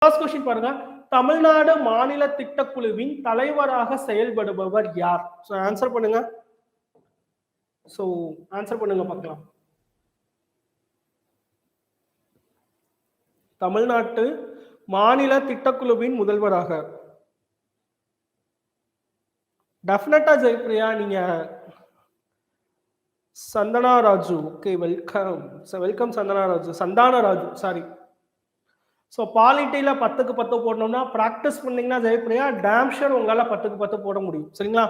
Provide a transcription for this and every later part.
First question பாருங்க. தமிழ்நாடு மாநில திட்டக்குழுவின் தலைவராக செயல்படுபவர் யார்? சோ ஆன்சர் பண்ணுங்க. சோ ஆன்சர் பண்ணுங்க பார்க்கலாம். தமிழ்நாட்டு மாநில திட்டக்குழுவின் முதல்வராக டெஃபினட்டா ஜெயப்பிரியா நீங்க Santhana Raju. Okay welcome. Welcome Santhana Raju. Santhana Raju sorry. So பாலிட்டியில் 10க்கு 10 போடணும்னா ப்ராக்டிஸ் பண்ணீங்கன்னா ஜெயப்பிரியா டேம் ஷூர் உங்களால் 10க்கு 10 போட முடியும். சரிங்களா?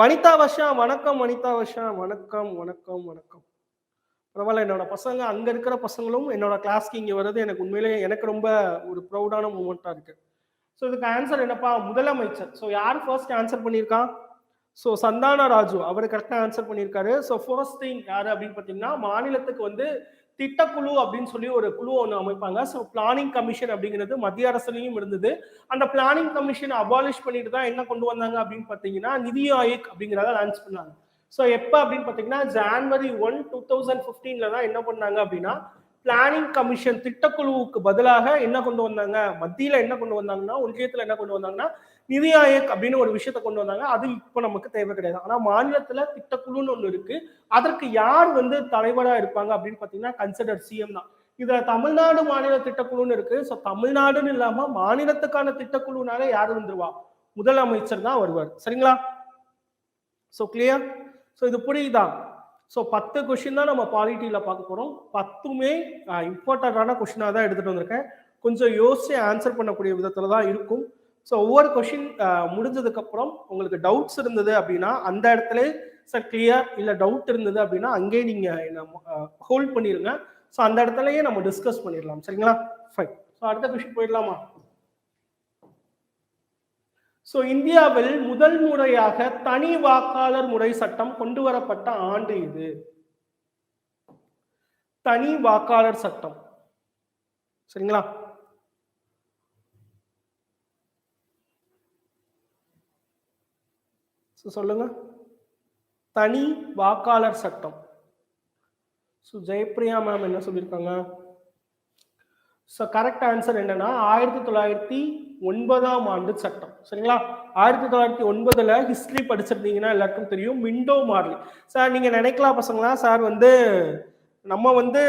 வனிதா வர்ஷா வணக்கம். வனிதா வர்ஷா வணக்கம் வணக்கம் வணக்கம். பரவாயில்ல, என்னோட பசங்க அங்கே இருக்கிற பசங்களும் என்னோட கிளாஸ்க்கு இங்கே வர்றது எனக்கு உண்மையிலேயே எனக்கு ரொம்ப ஒரு ப்ரௌடான மூமெண்ட்டாக இருக்கு. ஸோ இதுக்கு ஆன்சர் என்னப்பா? முதலமைச்சர். ஸோ யார் ஃபர்ஸ்ட் ஆன்சர் பண்ணியிருக்கா? ஸோ சந்தான ராஜு அவர் கரெக்டாக ஆன்சர் பண்ணியிருக்காரு. ஸோ ஃபர்ஸ்ட் திங் யார் அப்படின்னு பார்த்தீங்கன்னா மாநிலத்துக்கு வந்து திட்டக்குழு அப்படின்னு சொல்லி ஒரு குழு ஒன்று அமைப்பாங்க. ஸோ பிளானிங் கமிஷன் அப்படிங்கிறது மத்திய அரசுலையும் இருந்தது. அந்த பிளானிங் கமிஷன் அபாலிஷ் பண்ணிட்டு தான் என்ன கொண்டு வந்தாங்க அப்படின்னு பார்த்தீங்கன்னா நிதி ஆயோக் அப்படிங்கிறத லான்ச் பண்ணாங்க. ஸோ எப்போ அப்படின்னு பார்த்தீங்கன்னா January 1, 2015 தான் என்ன பண்ணாங்க அப்படின்னா பிளானிங் கமிஷன் திட்டக்குழுவுக்கு பதிலாக என்ன கொண்டு வந்தாங்க, மத்தியில என்ன கொண்டு வந்தாங்கன்னா ஒன்றியத்தில் என்ன கொண்டு வந்தாங்கன்னா நிதி ஆயோக் அப்படின்னு ஒரு விஷயத்த கொண்டு வந்தாங்க. அது இப்போ நமக்கு தேவை கிடையாது. ஆனா மாநிலத்துல திட்டக்குழுன்னு ஒண்ணு இருக்கு. அதற்கு யார் வந்து தலைவரா இருப்பாங்க அப்படின்னு பாத்தீங்கன்னா கன்சிடர் சிஎம் தான். இதுல தமிழ்நாடு மாநில திட்டக்குழுன்னு இருக்கு. ஸோ தமிழ்நாடுன்னு இல்லாம மாநிலத்துக்கான திட்டக்குழுனால யார் வந்துருவா? முதலமைச்சர் தான் வருவார். சரிங்களா? So clear? ஸோ இது புரியுதா? ஸோ 10 கொஸ்டின் தான் நம்ம பாலிட்டியில பார்க்க போறோம். 10மே இம்பார்ட்டன்டான கொஸ்டினாக தான் எடுத்துட்டு வந்திருக்கேன். கொஞ்சம் யோசிச்சு ஆன்சர் பண்ணக்கூடிய விதத்துல தான் இருக்கும். ஸோ ஒவ்வொரு கொஸ்டின் முடிஞ்சதுக்கு அப்புறம் உங்களுக்கு டவுட்ஸ் இருந்தது அப்படின்னா அந்த இடத்துல சார் கிளியர் இல்லை டவுட் இருந்தது அப்படின்னா அங்கேயே நீங்க என்ன ஹோல்ட் பண்ணிருங்க. ஸோ அந்த இடத்துலயே நம்ம டிஸ்கஸ் பண்ணிடலாம். சரிங்களா? ஃபைன். ஸோ அடுத்த கொஸ்டின் போயிடலாமா? ஸோ இந்தியாவில் முதல் முறையாக தனி வாக்காளர் முறை சட்டம் கொண்டு வரப்பட்ட ஆண்டு இது. தனி வாக்காளர் சட்டம். சரிங்களா? சொல்லுங்க. தனி வாக்காளர் சட்டம். ஸோ ஜெயப்பிரியா மேம் என்ன சொல்லியிருக்காங்க? ஸோ கரெக்ட் ஆன்சர் என்னன்னா 1909ஆம் ஆண்டு சட்டம். சரிங்களா? 1909ல் ஹிஸ்டரி படிச்சிருந்தீங்கன்னா எல்லாருக்கும் தெரியும் விண்டோ மார்லி. சார் நீங்க நினைக்கலாம் பசங்களா சார் வந்து நம்ம வந்து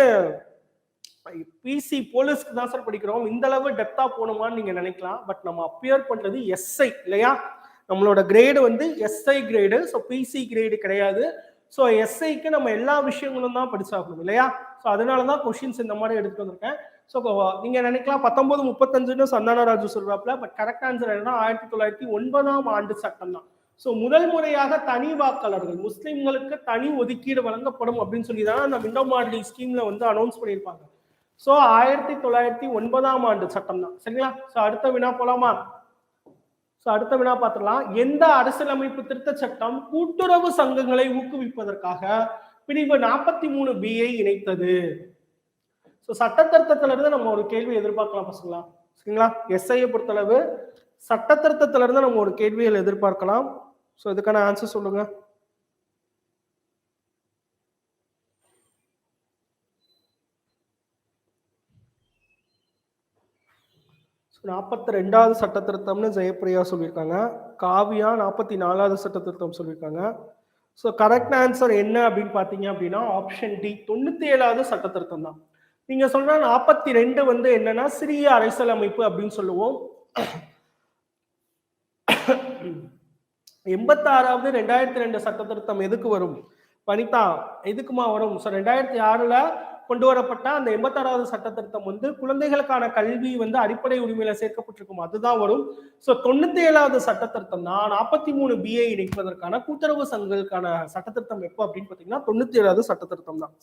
பிசி போலீஸ்க்கு தான் சார் படிக்கிறோம், இந்த அளவு டெப்தா போகணுமான்னு நீங்க நினைக்கலாம். பட் நம்ம அப்பியர் பண்றது எஸ்ஐ இல்லையா? நம்மளோட கிரேடு வந்து SI grade. So PC grade கிடையாது. ஸோ எஸ்ஐக்கு நம்ம எல்லா விஷயங்களும் தான் படிச்சாகணும் இல்லையா? ஸோ அதனால தான் கொஸ்டின்ஸ் இந்த மாதிரி எடுத்துட்டு வந்திருக்கேன். ஸோ நீங்க நினைக்கலாம் 1935ன்னு சந்தான ராஜு சொல்றாப்ல. பட் கரெக்ட் ஆன்சர் என்னன்னா 1909ஆம் ஆண்டு சட்டம் தான். ஸோ முதல் முறையாக தனி வாக்காளர்கள் முஸ்லிம்களுக்கு தனி ஒதுக்கீடு வழங்கப்படும் அப்படின்னு சொல்லி தான் அந்த விண்டோ மாடலி ஸ்கீம்ல வந்து அனௌன்ஸ் பண்ணியிருப்பாங்க. ஸோ 1909ஆம் ஆண்டு சட்டம் தான். சரிங்களா? ஸோ அடுத்த வினா போலாமா? ஸோ அடுத்த வினா பார்த்துடலாம். எந்த அரசியலமைப்பு திருத்த சட்டம் கூட்டுறவு சங்கங்களை ஊக்குவிப்பதற்காக பிரிவு 43B இணைத்தது? ஸோ சட்ட திருத்தத்துல இருந்து நம்ம ஒரு கேள்வி எதிர்பார்க்கலாம் பசங்களா. சரிங்களா? எஸ்ஐயை பொறுத்தளவு சட்ட திருத்தத்துல இருந்து நம்ம ஒரு கேள்விகள் எதிர்பார்க்கலாம். ஸோ இதுக்கான ஆன்சர் சொல்லுங்க. 42வது சட்ட திருத்தம்னு ஜெயப்பிரியா சொல்லியிருக்காங்க. காவியா 44வது சட்ட திருத்தம் சொல்லியிருக்காங்க. ஸோ கரெக்ட் ஆன்சர் என்ன அப்படின்னு பார்த்தீங்க அப்படின்னா ஆப்ஷன் டி 97வது சட்ட திருத்தம் தான். நீங்க சொல்ற 42 வந்து என்னன்னா சிறிய அரசியலமைப்பு அப்படின்னு சொல்லுவோம். 86வது 2002 சட்ட திருத்தம் எதுக்கு வரும்? வனிதா எதுக்குமா வரும்? ஸோ 2006ல் கொண்டு வரப்பட்ட அந்த 86வது சட்ட திருத்தம் வந்து குழந்தைகளுக்கான கல்வி வந்து அடிப்படை உரிமையில சேர்க்கப்பட்டிருக்கும், அதுதான் வரும். ஸோ 97வது சட்ட திருத்தம் தான் 43B இணைப்பதற்கான கூட்டுறவு சங்கங்களுக்கான சட்ட திருத்தம் எப்போ அப்படின்னு பார்த்தீங்கன்னா 97வது சட்ட திருத்தம் தான்.